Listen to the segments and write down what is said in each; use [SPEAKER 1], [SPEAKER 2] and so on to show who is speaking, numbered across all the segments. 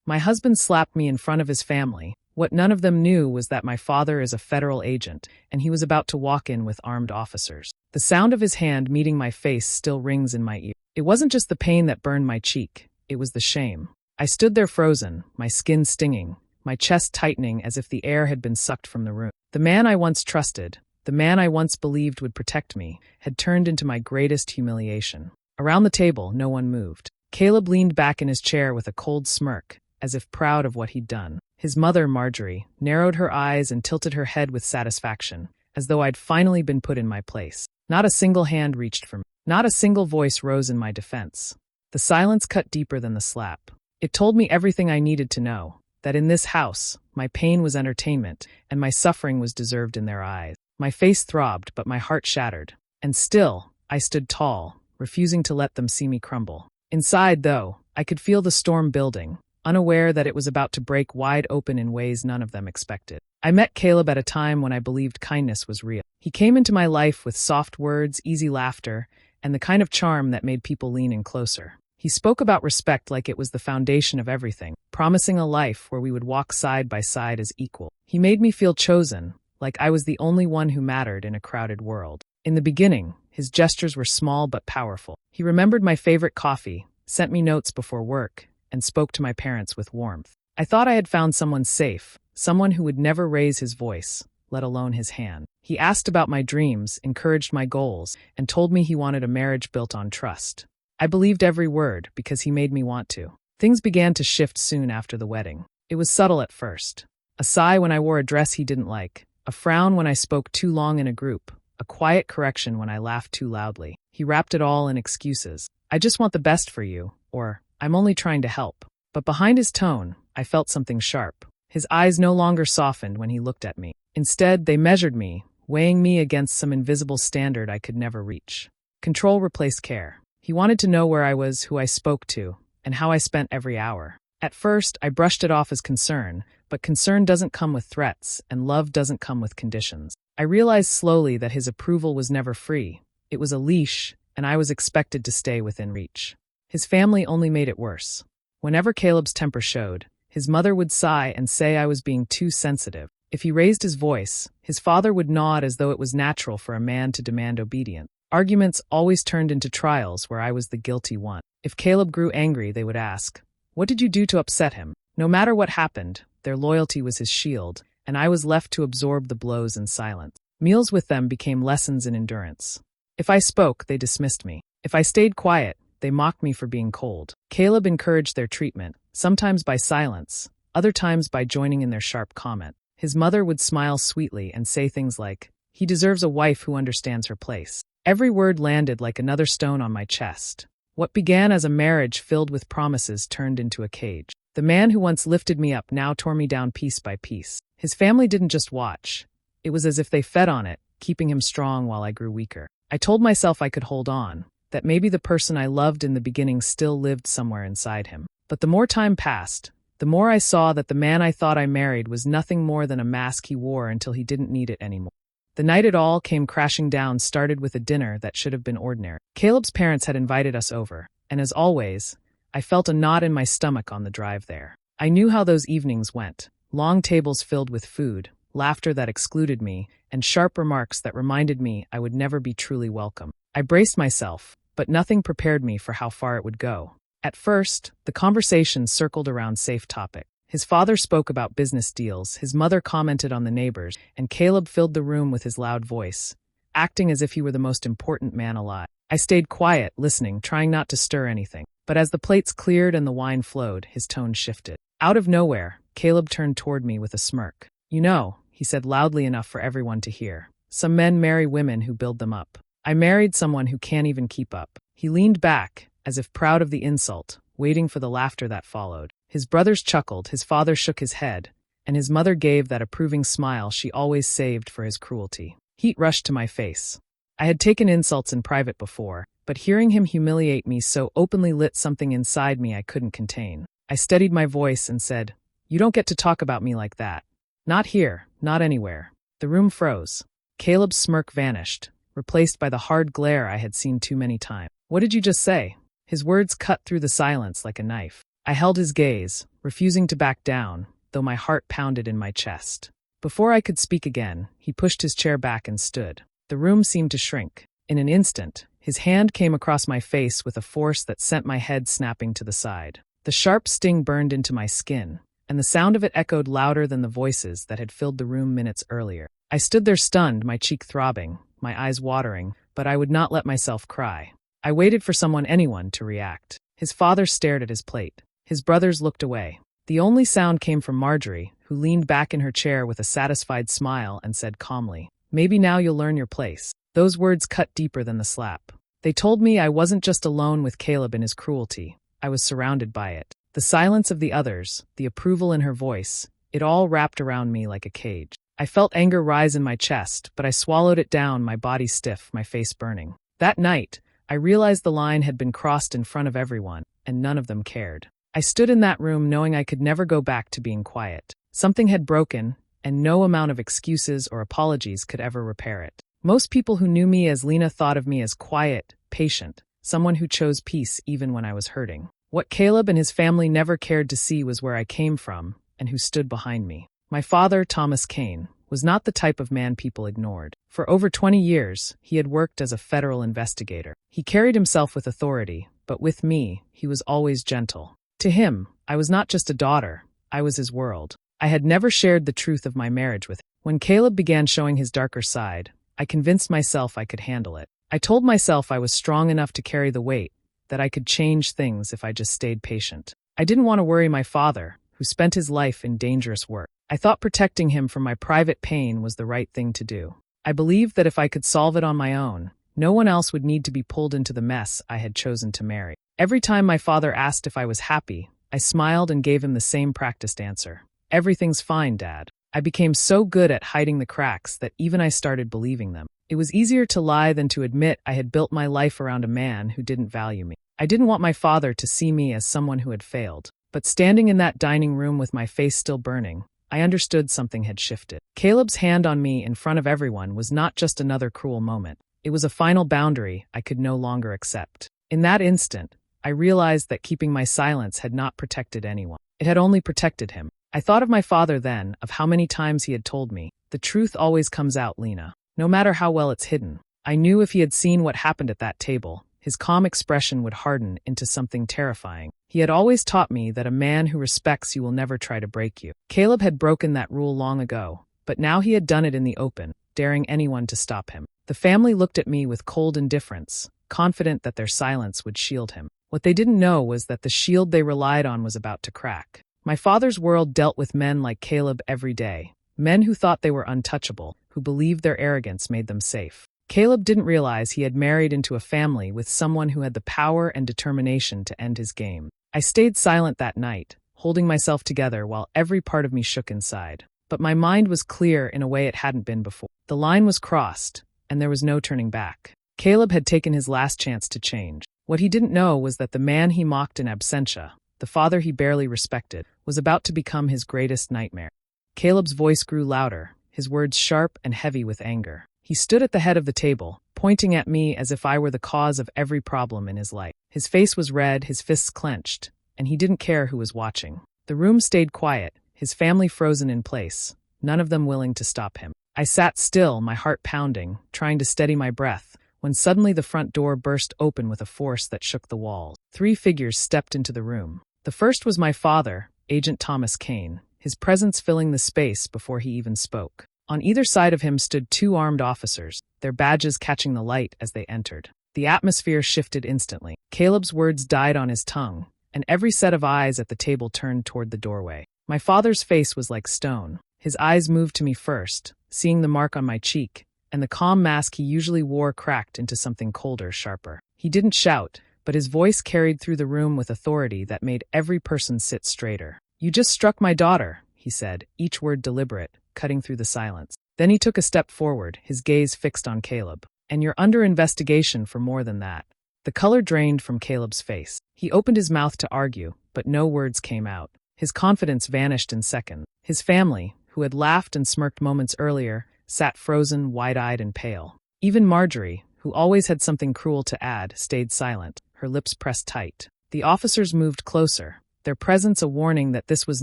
[SPEAKER 1] My husband slapped me in front of his family. What none of them knew was that my father is a federal agent, and he was about to walk in with armed officers. The sound of his hand meeting my face still rings in my ear. It wasn't just the pain that burned my cheek, it was the shame. I stood there frozen, my skin stinging, my chest tightening as if the air had been sucked from the room. The man I once trusted, the man I once believed would protect me, had turned into my greatest humiliation. Around the table, no one moved. Caleb leaned back in his chair with a cold smirk, as if proud of what he'd done. His mother, Marjorie, narrowed her eyes and tilted her head with satisfaction, as though I'd finally been put in my place. Not a single hand reached for me. Not a single voice rose in my defense. The silence cut deeper than the slap. It told me everything I needed to know, that in this house, my pain was entertainment, and my suffering was deserved in their eyes. My face throbbed, but my heart shattered. And still, I stood tall, refusing to let them see me crumble. Inside, though, I could feel the storm building, unaware that it was about to break wide open in ways none of them expected. I met Caleb at a time when I believed kindness was real. He came into my life with soft words, easy laughter, and the kind of charm that made people lean in closer. He spoke about respect like it was the foundation of everything, promising a life where we would walk side by side as equal. He made me feel chosen, like I was the only one who mattered in a crowded world. In the beginning, his gestures were small but powerful. He remembered my favorite coffee, sent me notes before work, and spoke to my parents with warmth. I thought I had found someone safe, someone who would never raise his voice, let alone his hand. He asked about my dreams, encouraged my goals, and told me he wanted a marriage built on trust. I believed every word because he made me want to. Things began to shift soon after the wedding. It was subtle at first. A sigh when I wore a dress he didn't like, a frown when I spoke too long in a group, a quiet correction when I laughed too loudly. He wrapped it all in excuses. I just want the best for you, or I'm only trying to help. But behind his tone, I felt something sharp. His eyes no longer softened when he looked at me. Instead, they measured me, weighing me against some invisible standard I could never reach. Control replaced care. He wanted to know where I was, who I spoke to, and how I spent every hour. At first, I brushed it off as concern, but concern doesn't come with threats, and love doesn't come with conditions. I realized slowly that his approval was never free. It was a leash, and I was expected to stay within reach. His family only made it worse. Whenever Caleb's temper showed, his mother would sigh and say I was being too sensitive. If he raised his voice, his father would nod as though it was natural for a man to demand obedience. Arguments always turned into trials where I was the guilty one. If Caleb grew angry, they would ask, "What did you do to upset him?" No matter what happened, their loyalty was his shield, and I was left to absorb the blows in silence. Meals with them became lessons in endurance. If I spoke, they dismissed me. If I stayed quiet, they mocked me for being cold. Caleb encouraged their treatment, sometimes by silence, other times by joining in their sharp comment. His mother would smile sweetly and say things like, "He deserves a wife who understands her place." Every word landed like another stone on my chest. What began as a marriage filled with promises turned into a cage. The man who once lifted me up now tore me down piece by piece. His family didn't just watch. It was as if they fed on it, keeping him strong while I grew weaker. I told myself I could hold on, that maybe the person I loved in the beginning still lived somewhere inside him. But the more time passed, the more I saw that the man I thought I married was nothing more than a mask he wore until he didn't need it anymore. The night it all came crashing down started with a dinner that should have been ordinary. Caleb's parents had invited us over, and as always, I felt a knot in my stomach on the drive there. I knew how those evenings went. Long tables filled with food, laughter that excluded me, and sharp remarks that reminded me I would never be truly welcome. I braced myself, but nothing prepared me for how far it would go. At first, the conversation circled around safe topics. His father spoke about business deals, his mother commented on the neighbors, and Caleb filled the room with his loud voice, acting as if he were the most important man alive. I stayed quiet, listening, trying not to stir anything. But as the plates cleared and the wine flowed, his tone shifted. Out of nowhere, Caleb turned toward me with a smirk. "You know," he said loudly enough for everyone to hear, "some men marry women who build them up. I married someone who can't even keep up." He leaned back, as if proud of the insult, waiting for the laughter that followed. His brothers chuckled, his father shook his head, and his mother gave that approving smile she always saved for his cruelty. Heat rushed to my face. I had taken insults in private before, but hearing him humiliate me so openly lit something inside me I couldn't contain. I steadied my voice and said, "You don't get to talk about me like that. Not here, not anywhere." The room froze. Caleb's smirk vanished, replaced by the hard glare I had seen too many times. "What did you just say?" His words cut through the silence like a knife. I held his gaze, refusing to back down, though my heart pounded in my chest. Before I could speak again, he pushed his chair back and stood. The room seemed to shrink. In an instant, his hand came across my face with a force that sent my head snapping to the side. The sharp sting burned into my skin, and the sound of it echoed louder than the voices that had filled the room minutes earlier. I stood there stunned, my cheek throbbing, my eyes watering, but I would not let myself cry. I waited for anyone to react. His father stared at his plate. His brothers looked away. The only sound came from Marjorie, who leaned back in her chair with a satisfied smile and said calmly, "Maybe now you'll learn your place." Those words cut deeper than the slap. They told me I wasn't just alone with Caleb and his cruelty. I was surrounded by it. The silence of the others, the approval in her voice, it all wrapped around me like a cage. I felt anger rise in my chest, but I swallowed it down, my body stiff, my face burning. That night, I realized the line had been crossed in front of everyone, and none of them cared. I stood in that room knowing I could never go back to being quiet. Something had broken, and no amount of excuses or apologies could ever repair it. Most people who knew me as Lena thought of me as quiet, patient, someone who chose peace even when I was hurting. What Caleb and his family never cared to see was where I came from and who stood behind me. My father, Thomas Kane, was not the type of man people ignored. For over 20 years, he had worked as a federal investigator. He carried himself with authority, but with me, he was always gentle. To him, I was not just a daughter, I was his world. I had never shared the truth of my marriage with him. When Caleb began showing his darker side, I convinced myself I could handle it. I told myself I was strong enough to carry the weight, that I could change things if I just stayed patient. I didn't want to worry my father, who spent his life in dangerous work. I thought protecting him from my private pain was the right thing to do. I believed that if I could solve it on my own, no one else would need to be pulled into the mess I had chosen to marry. Every time my father asked if I was happy, I smiled and gave him the same practiced answer. "Everything's fine, Dad." I became so good at hiding the cracks that even I started believing them. It was easier to lie than to admit I had built my life around a man who didn't value me. I didn't want my father to see me as someone who had failed. But standing in that dining room with my face still burning, I understood something had shifted. Caleb's hand on me in front of everyone was not just another cruel moment. It was a final boundary I could no longer accept. In that instant, I realized that keeping my silence had not protected anyone. It had only protected him. I thought of my father then, of how many times he had told me, "The truth always comes out, Lena, no matter how well it's hidden." I knew if he had seen what happened at that table, his calm expression would harden into something terrifying. He had always taught me that a man who respects you will never try to break you. Caleb had broken that rule long ago, but now he had done it in the open, daring anyone to stop him. The family looked at me with cold indifference, confident that their silence would shield him. What they didn't know was that the shield they relied on was about to crack. My father's world dealt with men like Caleb every day, men who thought they were untouchable, who believed their arrogance made them safe. Caleb didn't realize he had married into a family with someone who had the power and determination to end his game. I stayed silent that night, holding myself together while every part of me shook inside. But my mind was clear in a way it hadn't been before. The line was crossed, and there was no turning back. Caleb had taken his last chance to change. What he didn't know was that the man he mocked in absentia, the father he barely respected, was about to become his greatest nightmare. Caleb's voice grew louder, his words sharp and heavy with anger. He stood at the head of the table, pointing at me as if I were the cause of every problem in his life. His face was red, his fists clenched, and he didn't care who was watching. The room stayed quiet, his family frozen in place, none of them willing to stop him. I sat still, my heart pounding, trying to steady my breath, when suddenly the front door burst open with a force that shook the walls. 3 figures stepped into the room. The first was my father, Agent Thomas Kane, his presence filling the space before he even spoke. On either side of him stood 2 armed officers, their badges catching the light as they entered. The atmosphere shifted instantly. Caleb's words died on his tongue, and every set of eyes at the table turned toward the doorway. My father's face was like stone. His eyes moved to me first, seeing the mark on my cheek, and the calm mask he usually wore cracked into something colder, sharper. He didn't shout, but his voice carried through the room with authority that made every person sit straighter. "You just struck my daughter," he said, each word deliberate, cutting through the silence. Then he took a step forward, his gaze fixed on Caleb. "And you're under investigation for more than that." The color drained from Caleb's face. He opened his mouth to argue, but no words came out. His confidence vanished in seconds. His family, who had laughed and smirked moments earlier, sat frozen, wide-eyed and pale. Even Marjorie, who always had something cruel to add, stayed silent, her lips pressed tight. The officers moved closer, their presence a warning that this was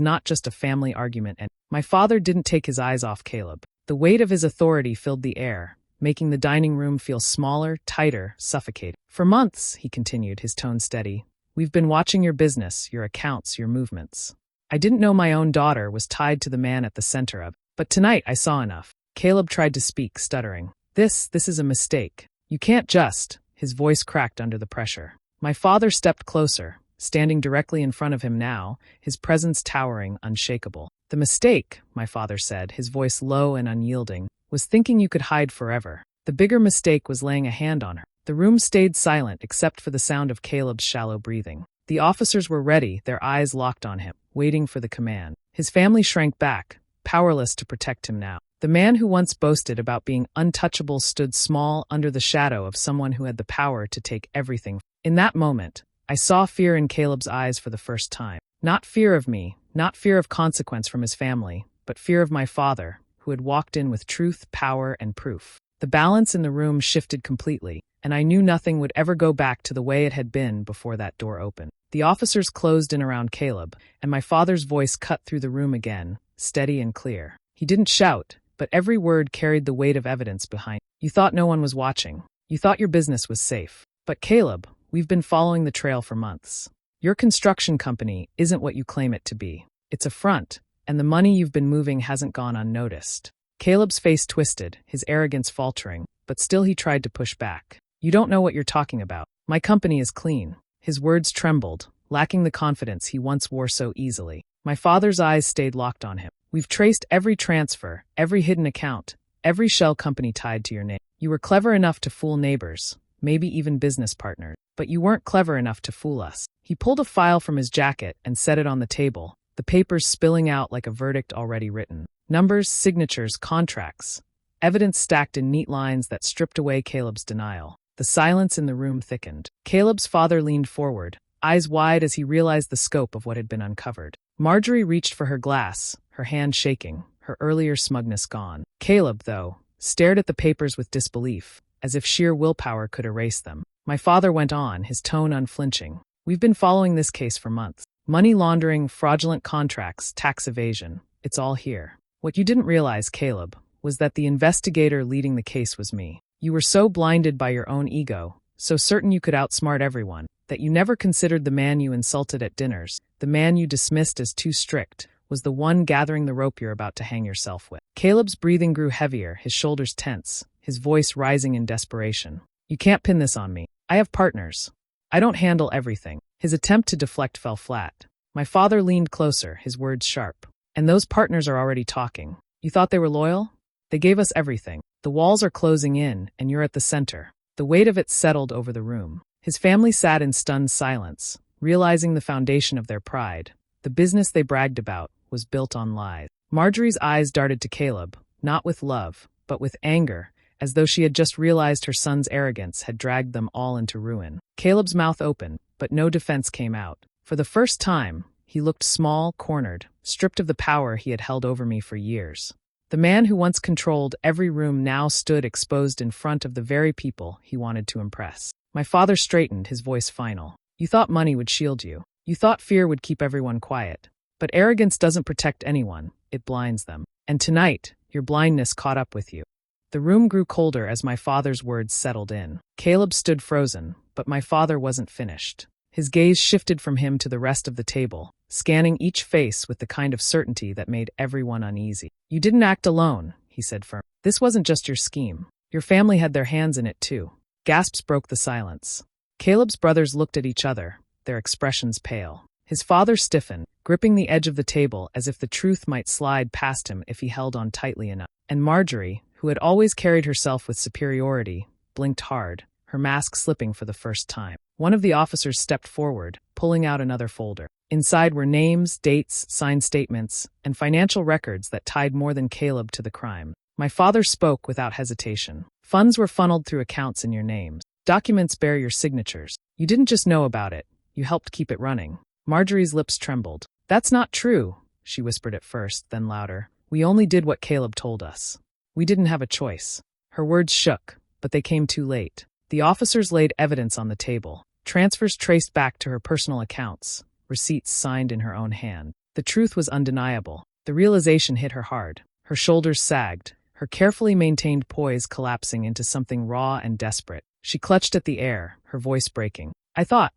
[SPEAKER 1] not just a family argument. And my father didn't take his eyes off Caleb. The weight of his authority filled the air, making the dining room feel smaller, tighter, suffocating. For months, he continued, his tone steady, we've been watching your business, your accounts, your movements. I didn't know my own daughter was tied to the man at the center of it, but tonight I saw enough. Caleb tried to speak, stuttering. This is a mistake. You can't just. His voice cracked under the pressure. My father stepped closer, standing directly in front of him now, his presence towering, unshakable. The mistake, my father said, his voice low and unyielding, was thinking you could hide forever. The bigger mistake was laying a hand on her. The room stayed silent except for the sound of Caleb's shallow breathing. The officers were ready, their eyes locked on him, waiting for the command. His family shrank back, powerless to protect him now. The man who once boasted about being untouchable stood small under the shadow of someone who had the power to take everything. In that moment, I saw fear in Caleb's eyes for the first time. Not fear of me, not fear of consequence from his family, but fear of my father, who had walked in with truth, power, and proof. The balance in the room shifted completely, and I knew nothing would ever go back to the way it had been before that door opened. The officers closed in around Caleb, and my father's voice cut through the room again, steady and clear. He didn't shout, but every word carried the weight of evidence behind. You thought no one was watching. You thought your business was safe. But Caleb, we've been following the trail for months. Your construction company isn't what you claim it to be. It's a front, and the money you've been moving hasn't gone unnoticed. Caleb's face twisted, his arrogance faltering, but still he tried to push back. You don't know what you're talking about. My company is clean. His words trembled, lacking the confidence he once wore so easily. My father's eyes stayed locked on him. We've traced every transfer, every hidden account, every shell company tied to your name. You were clever enough to fool neighbors, maybe even business partners, but you weren't clever enough to fool us. He pulled a file from his jacket and set it on the table, the papers spilling out like a verdict already written. Numbers, signatures, contracts. Evidence stacked in neat lines that stripped away Caleb's denial. The silence in the room thickened. Caleb's father leaned forward, eyes wide as he realized the scope of what had been uncovered. Marjorie reached for her glass, her hand shaking, her earlier smugness gone. Caleb, though, stared at the papers with disbelief, as if sheer willpower could erase them. My father went on, his tone unflinching. We've been following this case for months. Money laundering, fraudulent contracts, tax evasion. It's all here. What you didn't realize, Caleb, was that the investigator leading the case was me. You were so blinded by your own ego, so certain you could outsmart everyone, that you never considered the man you insulted at dinners, the man you dismissed as too strict, was the one gathering the rope you're about to hang yourself with. Caleb's breathing grew heavier, his shoulders tense, his voice rising in desperation. You can't pin this on me. I have partners. I don't handle everything. His attempt to deflect fell flat. My father leaned closer, his words sharp. And those partners are already talking. You thought they were loyal? They gave us everything. The walls are closing in, and you're at the center. The weight of it settled over the room. His family sat in stunned silence, realizing the foundation of their pride. The business they bragged about was built on lies. Marjorie's eyes darted to Caleb, not with love, but with anger, as though she had just realized her son's arrogance had dragged them all into ruin. Caleb's mouth opened, but no defense came out. For the first time, he looked small, cornered, stripped of the power he had held over me for years. The man who once controlled every room now stood exposed in front of the very people he wanted to impress. My father straightened, his voice final. You thought money would shield you. You thought fear would keep everyone quiet. But arrogance doesn't protect anyone, it blinds them. And tonight, your blindness caught up with you. The room grew colder as my father's words settled in. Caleb stood frozen, but my father wasn't finished. His gaze shifted from him to the rest of the table, scanning each face with the kind of certainty that made everyone uneasy. You didn't act alone, he said firmly. This wasn't just your scheme. Your family had their hands in it too. Gasps broke the silence. Caleb's brothers looked at each other, their expressions pale. His father stiffened, gripping the edge of the table as if the truth might slide past him if he held on tightly enough. And Marjorie, who had always carried herself with superiority, blinked hard, her mask slipping for the first time. One of the officers stepped forward, pulling out another folder. Inside were names, dates, signed statements, and financial records that tied more than Caleb to the crime. My father spoke without hesitation. Funds were funneled through accounts in your names. Documents bear your signatures. You didn't just know about it, you helped keep it running. Marjorie's lips trembled. That's not true, she whispered at first, then louder. We only did what Caleb told us. We didn't have a choice. Her words shook, but they came too late. The officers laid evidence on the table. Transfers traced back to her personal accounts, receipts signed in her own hand. The truth was undeniable. The realization hit her hard. Her shoulders sagged, her carefully maintained poise collapsing into something raw and desperate. She clutched at the air, her voice breaking. I thought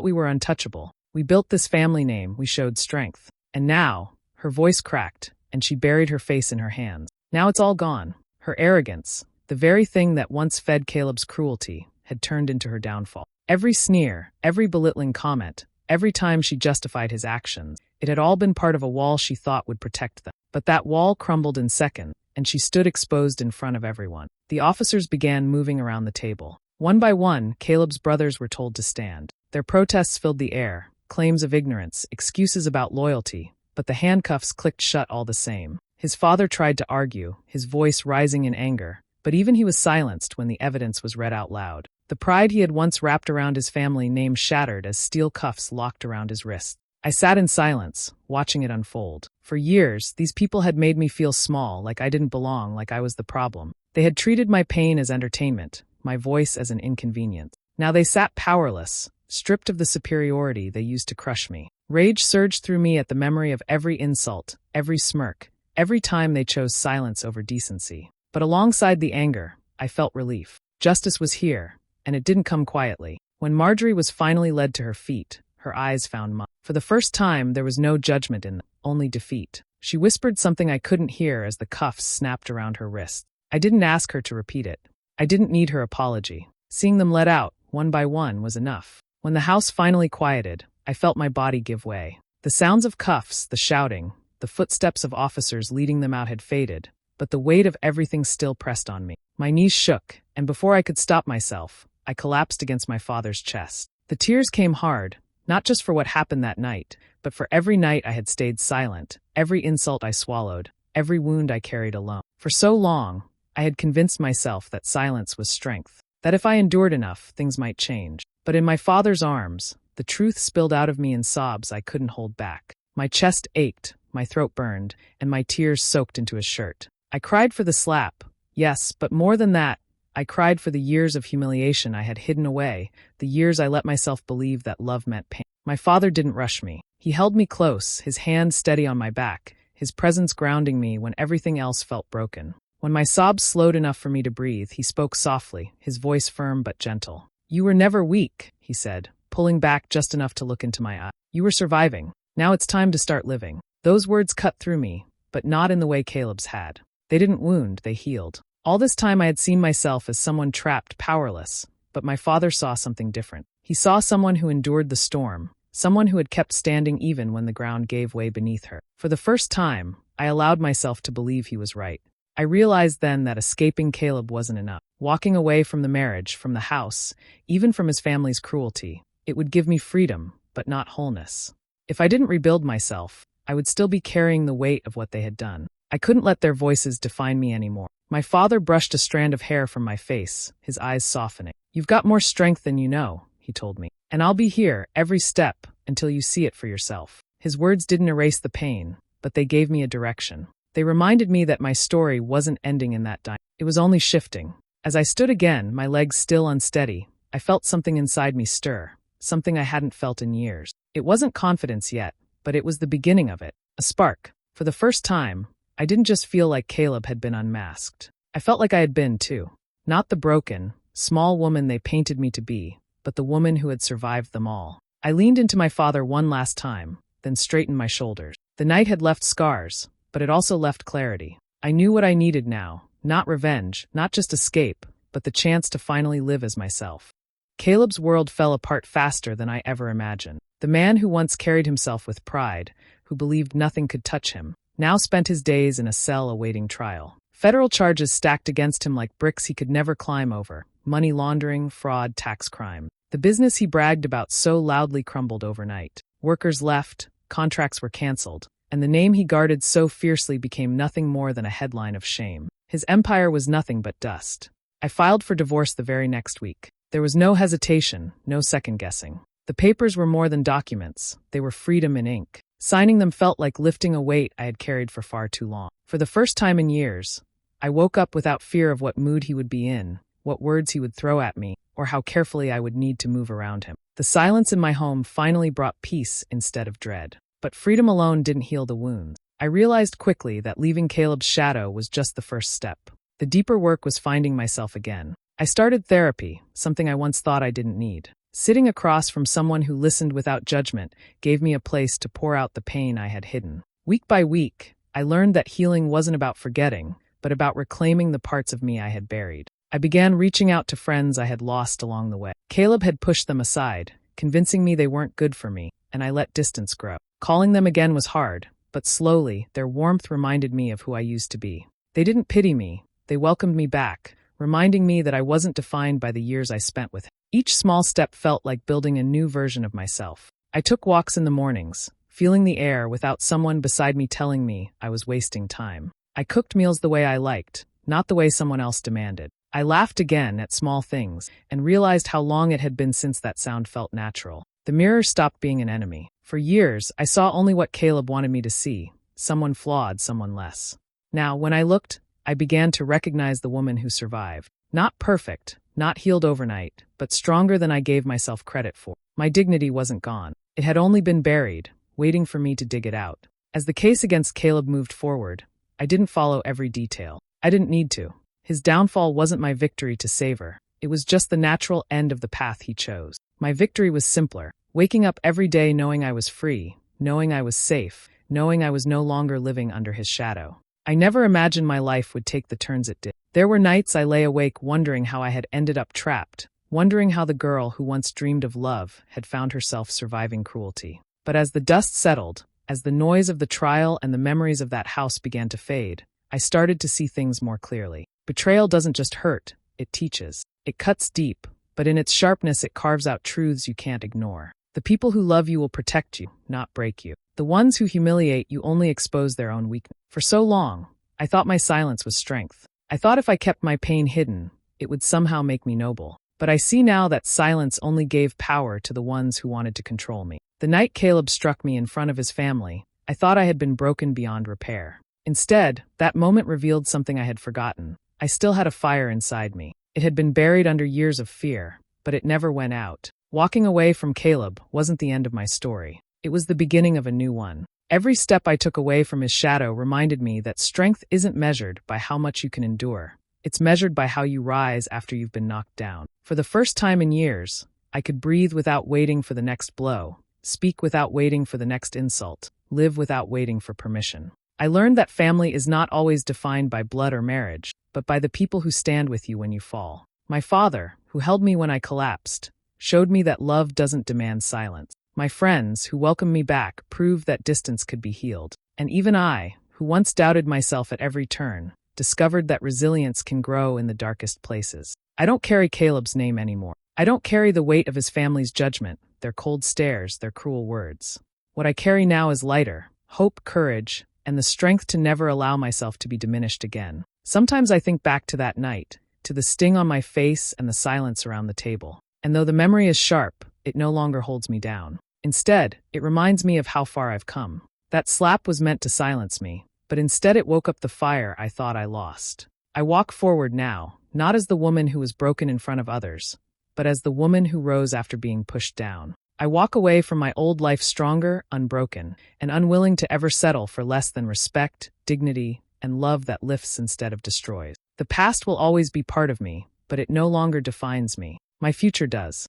[SPEAKER 1] we were untouchable. We built this family name, we showed strength. And now, her voice cracked, and she buried her face in her hands. Now it's all gone. Her arrogance, the very thing that once fed Caleb's cruelty, had turned into her downfall. Every sneer, every belittling comment, every time she justified his actions, it had all been part of a wall she thought would protect them. But that wall crumbled in seconds, and she stood exposed in front of everyone. The officers began moving around the table. One by one, Caleb's brothers were told to stand. Their protests filled the air, claims of ignorance, excuses about loyalty, but the handcuffs clicked shut all the same. His father tried to argue, his voice rising in anger, but even he was silenced when the evidence was read out loud. The pride he had once wrapped around his family name shattered as steel cuffs locked around his wrists. I sat in silence, watching it unfold. For years, these people had made me feel small, like I didn't belong, like I was the problem. They had treated my pain as entertainment, my voice as an inconvenience. Now they sat powerless, stripped of the superiority they used to crush me. Rage surged through me at the memory of every insult, every smirk, every time they chose silence over decency. But alongside the anger, I felt relief. Justice was here, and it didn't come quietly. When Marjorie was finally led to her feet, her eyes found mine. For the first time, there was no judgment in them, only defeat. She whispered something I couldn't hear as the cuffs snapped around her wrists. I didn't ask her to repeat it. I didn't need her apology. Seeing them let out, one by one, was enough. When the house finally quieted, I felt my body give way. The sounds of cuffs, the shouting, the footsteps of officers leading them out had faded, but the weight of everything still pressed on me. My knees shook, and before I could stop myself, I collapsed against my father's chest. The tears came hard, not just for what happened that night, but for every night I had stayed silent, every insult I swallowed, every wound I carried alone. For so long, I had convinced myself that silence was strength, that if I endured enough, things might change. But in my father's arms, the truth spilled out of me in sobs I couldn't hold back. My chest ached, my throat burned, and my tears soaked into his shirt. I cried for the slap, yes, but more than that, I cried for the years of humiliation I had hidden away, the years I let myself believe that love meant pain. My father didn't rush me. He held me close, his hand steady on my back, his presence grounding me when everything else felt broken. When my sobs slowed enough for me to breathe, he spoke softly, his voice firm but gentle. You were never weak, he said, pulling back just enough to look into my eyes. You were surviving. Now it's time to start living. Those words cut through me, but not in the way Caleb's had. They didn't wound, they healed. All this time I had seen myself as someone trapped, powerless, but my father saw something different. He saw someone who endured the storm, someone who had kept standing even when the ground gave way beneath her. For the first time, I allowed myself to believe he was right. I realized then that escaping Caleb wasn't enough. Walking away from the marriage, from the house, even from his family's cruelty, it would give me freedom, but not wholeness. If I didn't rebuild myself, I would still be carrying the weight of what they had done. I couldn't let their voices define me anymore. My father brushed a strand of hair from my face, his eyes softening. You've got more strength than you know, he told me. And I'll be here, every step, until you see it for yourself. His words didn't erase the pain, but they gave me a direction. They reminded me that my story wasn't ending in that time. It was only shifting. As I stood again, my legs still unsteady, I felt something inside me stir, something I hadn't felt in years. It wasn't confidence yet, but it was the beginning of it. A spark. For the first time, I didn't just feel like Caleb had been unmasked. I felt like I had been too. Not the broken, small woman they painted me to be, but the woman who had survived them all. I leaned into my father one last time, then straightened my shoulders. The night had left scars, but it also left clarity. I knew what I needed now, not revenge, not just escape, but the chance to finally live as myself. Caleb's world fell apart faster than I ever imagined. The man who once carried himself with pride, who believed nothing could touch him, now spent his days in a cell awaiting trial. Federal charges stacked against him like bricks he could never climb over: money laundering, fraud, tax crime. The business he bragged about so loudly crumbled overnight. Workers left, contracts were canceled, and the name he guarded so fiercely became nothing more than a headline of shame. His empire was nothing but dust. I filed for divorce the very next week. There was no hesitation, no second-guessing. The papers were more than documents, they were freedom in ink. Signing them felt like lifting a weight I had carried for far too long. For the first time in years, I woke up without fear of what mood he would be in, what words he would throw at me, or how carefully I would need to move around him. The silence in my home finally brought peace instead of dread. But freedom alone didn't heal the wounds. I realized quickly that leaving Caleb's shadow was just the first step. The deeper work was finding myself again. I started therapy, something I once thought I didn't need. Sitting across from someone who listened without judgment gave me a place to pour out the pain I had hidden. Week by week, I learned that healing wasn't about forgetting, but about reclaiming the parts of me I had buried. I began reaching out to friends I had lost along the way. Caleb had pushed them aside, convincing me they weren't good for me, and I let distance grow. Calling them again was hard, but slowly, their warmth reminded me of who I used to be. They didn't pity me, they welcomed me back, reminding me that I wasn't defined by the years I spent with him. Each small step felt like building a new version of myself. I took walks in the mornings, feeling the air without someone beside me telling me I was wasting time. I cooked meals the way I liked, not the way someone else demanded. I laughed again at small things and realized how long it had been since that sound felt natural. The mirror stopped being an enemy. For years, I saw only what Caleb wanted me to see, someone flawed, someone less. Now, when I looked, I began to recognize the woman who survived. Not perfect, not healed overnight, but stronger than I gave myself credit for. My dignity wasn't gone. It had only been buried, waiting for me to dig it out. As the case against Caleb moved forward, I didn't follow every detail. I didn't need to. His downfall wasn't my victory to savor. It was just the natural end of the path he chose. My victory was simpler, waking up every day knowing I was free, knowing I was safe, knowing I was no longer living under his shadow. I never imagined my life would take the turns it did. There were nights I lay awake wondering how I had ended up trapped, wondering how the girl who once dreamed of love had found herself surviving cruelty. But as the dust settled, as the noise of the trial and the memories of that house began to fade, I started to see things more clearly. Betrayal doesn't just hurt, it teaches. It cuts deep, but in its sharpness it carves out truths you can't ignore. The people who love you will protect you, not break you. The ones who humiliate you only expose their own weakness. For so long, I thought my silence was strength. I thought if I kept my pain hidden, it would somehow make me noble. But I see now that silence only gave power to the ones who wanted to control me. The night Caleb struck me in front of his family, I thought I had been broken beyond repair. Instead, that moment revealed something I had forgotten. I still had a fire inside me. It had been buried under years of fear, but it never went out. Walking away from Caleb wasn't the end of my story. It was the beginning of a new one. Every step I took away from his shadow reminded me that strength isn't measured by how much you can endure. It's measured by how you rise after you've been knocked down. For the first time in years, I could breathe without waiting for the next blow, speak without waiting for the next insult, live without waiting for permission. I learned that family is not always defined by blood or marriage, but by the people who stand with you when you fall. My father, who held me when I collapsed, showed me that love doesn't demand silence. My friends, who welcomed me back, proved that distance could be healed. And even I, who once doubted myself at every turn, discovered that resilience can grow in the darkest places. I don't carry Caleb's name anymore. I don't carry the weight of his family's judgment, their cold stares, their cruel words. What I carry now is lighter, hope, courage, and the strength to never allow myself to be diminished again. Sometimes I think back to that night, to the sting on my face and the silence around the table. And though the memory is sharp, it no longer holds me down. Instead, it reminds me of how far I've come. That slap was meant to silence me, but instead it woke up the fire I thought I lost. I walk forward now, not as the woman who was broken in front of others, but as the woman who rose after being pushed down. I walk away from my old life stronger, unbroken, and unwilling to ever settle for less than respect, dignity, and love that lifts instead of destroys. The past will always be part of me, but it no longer defines me. My future does.